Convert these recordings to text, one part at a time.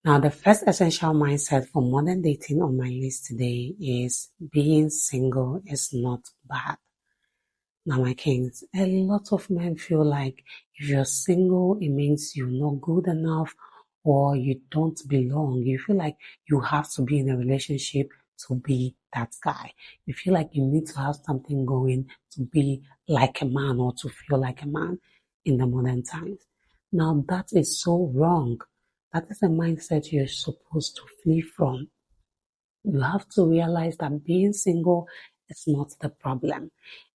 Now, the first essential mindset for modern dating on my list today is being single is not bad. Now, my kings, a lot of men feel like if you're single, it means you're not good enough or you don't belong. You feel like you have to be in a relationship to be that guy. You feel like you need to have something going to be like a man or to feel like a man in the modern times. Now, that is so wrong. That is a mindset you're supposed to flee from. You have to realize that being single is not the problem.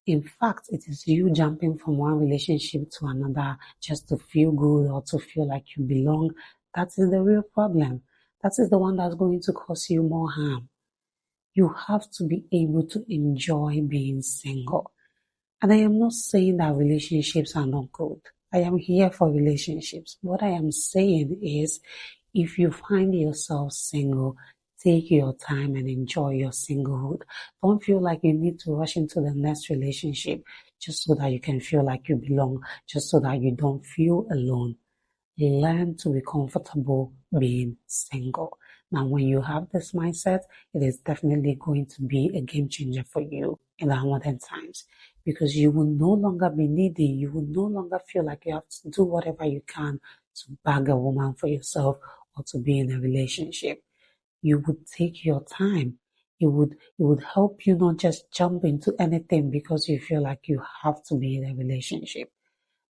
In fact, it is you jumping from one relationship to another just to feel good or to feel like you belong. That is the real problem. That is the one that's going to cause you more harm. You have to be able to enjoy being single. And I am not saying that relationships are not good. I am here for relationships. What I am saying is, if you find yourself single, take your time and enjoy your singlehood. Don't feel like you need to rush into the next relationship just so that you can feel like you belong, just so that you don't feel alone. Learn to be comfortable being single. Now, when you have this mindset, it is definitely going to be a game changer for you in our modern times because you will no longer be needy. You will no longer feel like you have to do whatever you can to bag a woman for yourself or to be in a relationship. You would take your time. It would help you not just jump into anything because you feel like you have to be in a relationship,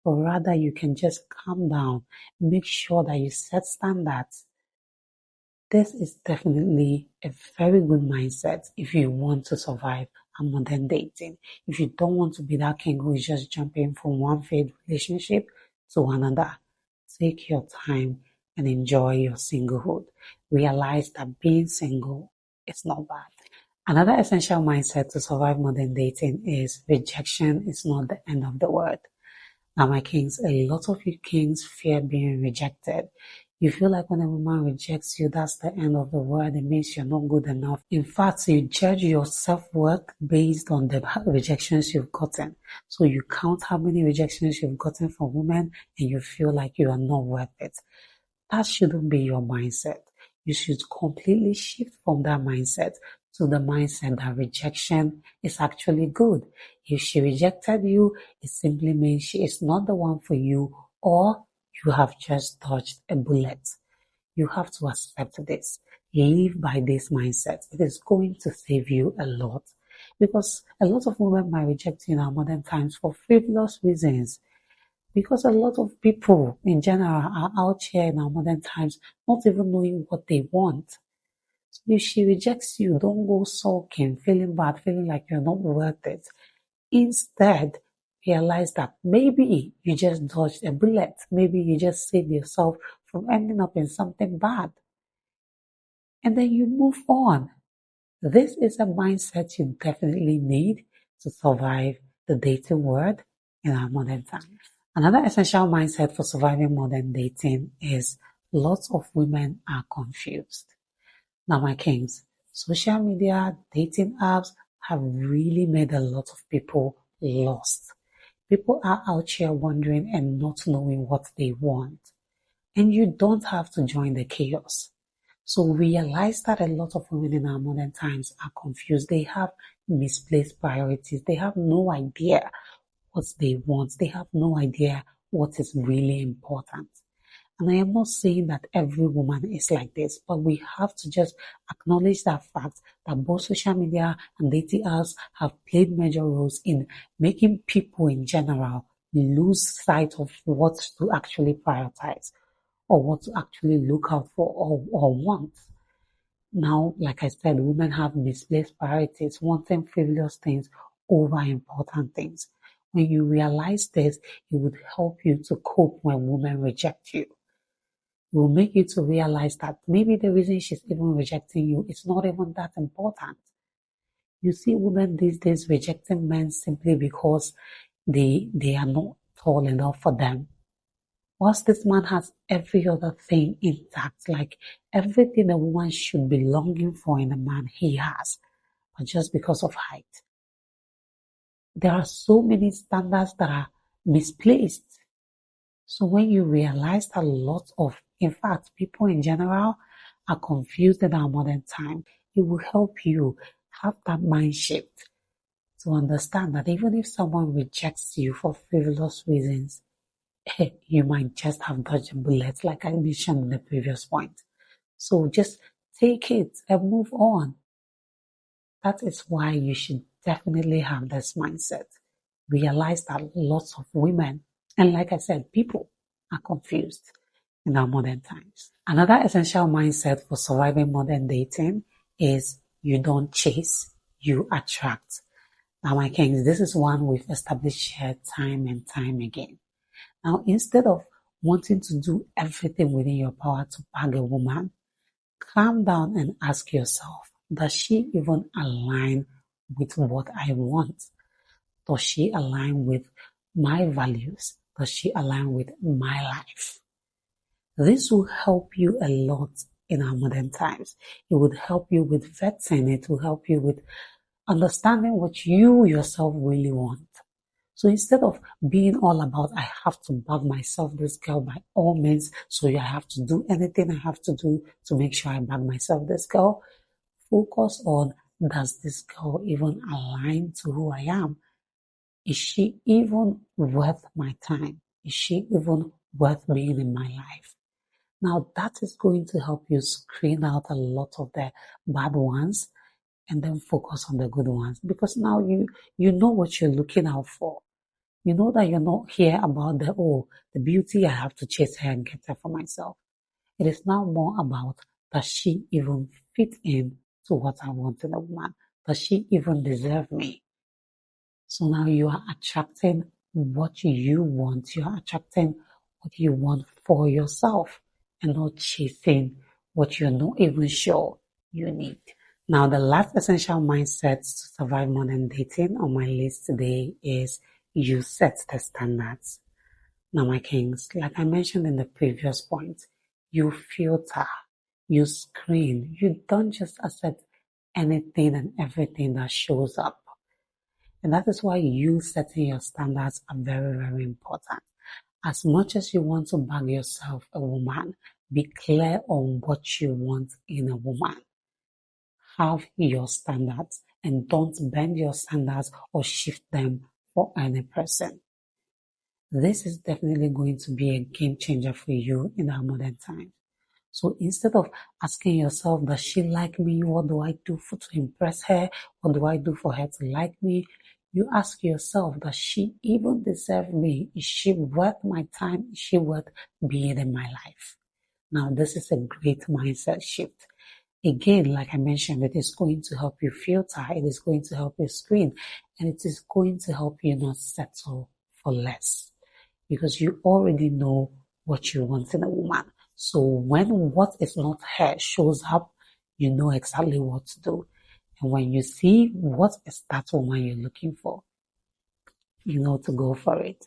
but rather you can just calm down, make sure that you set standards. This is definitely a very good mindset if you want to survive a modern dating. If you don't want to be that king who is just jumping from one failed relationship to another, take your time and enjoy your singlehood. Realize that being single is not bad. Another essential mindset to survive modern dating is rejection is not the end of the world. Now, my kings, a lot of you kings fear being rejected. You feel like when a woman rejects you, that's the end of the world. It means you're not good enough. In fact, you judge your self-worth based on the rejections you've gotten. So you count how many rejections you've gotten from women and you feel like you are not worth it. That shouldn't be your mindset. You should completely shift from that mindset to the mindset that rejection is actually good. If she rejected you, it simply means she is not the one for you or you have just dodged a bullet. You have to accept this. Live by this mindset. It is going to save you a lot because a lot of women might reject you in our modern times for frivolous reasons. Because a lot of people in general are out here in our modern times not even knowing what they want. So if she rejects you, don't go sulking, feeling bad, feeling like you're not worth it. Instead, realize that maybe you just dodged a bullet. Maybe you just saved yourself from ending up in something bad. And then you move on. This is a mindset you definitely need to survive the dating world in our modern times. Another essential mindset for surviving modern dating is lots of women are confused. Now, my kings, social media, dating apps have really made a lot of people lost. People are out here wondering and not knowing what they want. And you don't have to join the chaos. So realize that a lot of women in our modern times are confused. They have misplaced priorities. They have no idea what they want. They have no idea what is really important. And I am not saying that every woman is like this, but we have to just acknowledge that fact that both social media and dating apps have played major roles in making people in general lose sight of what to actually prioritize or what to actually look out for or want. Now, like I said, women have misplaced priorities, wanting frivolous things over important things. When you realize this, it would help you to cope when women reject you. It will make you to realize that maybe the reason she's even rejecting you is not even that important. You see women these days rejecting men simply because they are not tall enough for them. Whilst this man has every other thing intact, like everything a woman should be longing for in a man, he has, but just because of height. There are so many standards that are misplaced. So when you realize that lots of In fact, people in general are confused in our modern time. It will help you have that mind shift to understand that even if someone rejects you for frivolous reasons, you might just have dodged a bullet, like I mentioned in the previous point. So just take it and move on. That is why you should definitely have this mindset. Realize that lots of women, and like I said, people are confused in our modern times. Another essential mindset for surviving modern dating is you don't chase, you attract. Now, my kings, this is one we've established here time and time again. Now, instead of wanting to do everything within your power to bag a woman, calm down and ask yourself, does she even align with what I want? Does she align with my values? Does she align with my life? This will help you a lot in our modern times. It would help you with vetting. It will help you with understanding what you yourself really want. So instead of being all about, I have to bag myself this girl by all means, so I have to do anything I have to do to make sure I bag myself this girl, focus on, does this girl even align to who I am? Is she even worth my time? Is she even worth being in my life? Now that is going to help you screen out a lot of the bad ones and then focus on the good ones, because now you know what you're looking out for. You know that you're not here about the beauty, I have to chase her and get her for myself. It is now more about, does she even fit in to what I want in a woman? Does she even deserve me? So now you are attracting what you want. You are attracting what you want for yourself and not chasing what you're not even sure you need. Now, the last essential mindset to survive modern dating on my list today is you set the standards. Now, my kings, like I mentioned in the previous point, you filter, you screen, you don't just accept anything and everything that shows up. And that is why you setting your standards are very, very important. As much as you want to bag yourself a woman, be clear on what you want in a woman. Have your standards and don't bend your standards or shift them for any person. This is definitely going to be a game changer for you in our modern times. So instead of asking yourself, does she like me? What do I do to impress her? What do I do for her to like me? You ask yourself, does she even deserve me? Is she worth my time? Is she worth being in my life? Now, this is a great mindset shift. Again, like I mentioned, it is going to help you filter, it is going to help you screen, and it is going to help you not settle for less, because you already know what you want in a woman. So when what is not her shows up, you know exactly what to do. And when you see what is that woman you're looking for, you know to go for it.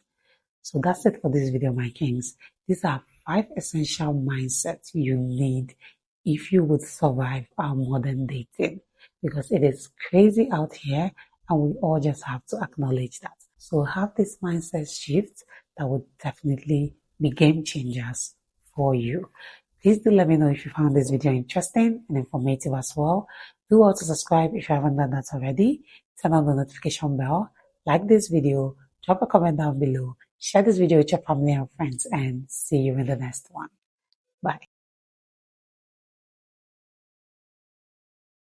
So that's it for this video, my kings. These are 5 essential mindsets you need if you would survive our modern dating, because it is crazy out here and we all just have to acknowledge that. So have this mindset shift that would definitely be game changers for you. Please do let me know if you found this video interesting and informative as well. Do also subscribe if you haven't done that already. Turn on the notification bell, like this video, drop a comment down below, share this video with your family and friends, and see you in the next one. Bye.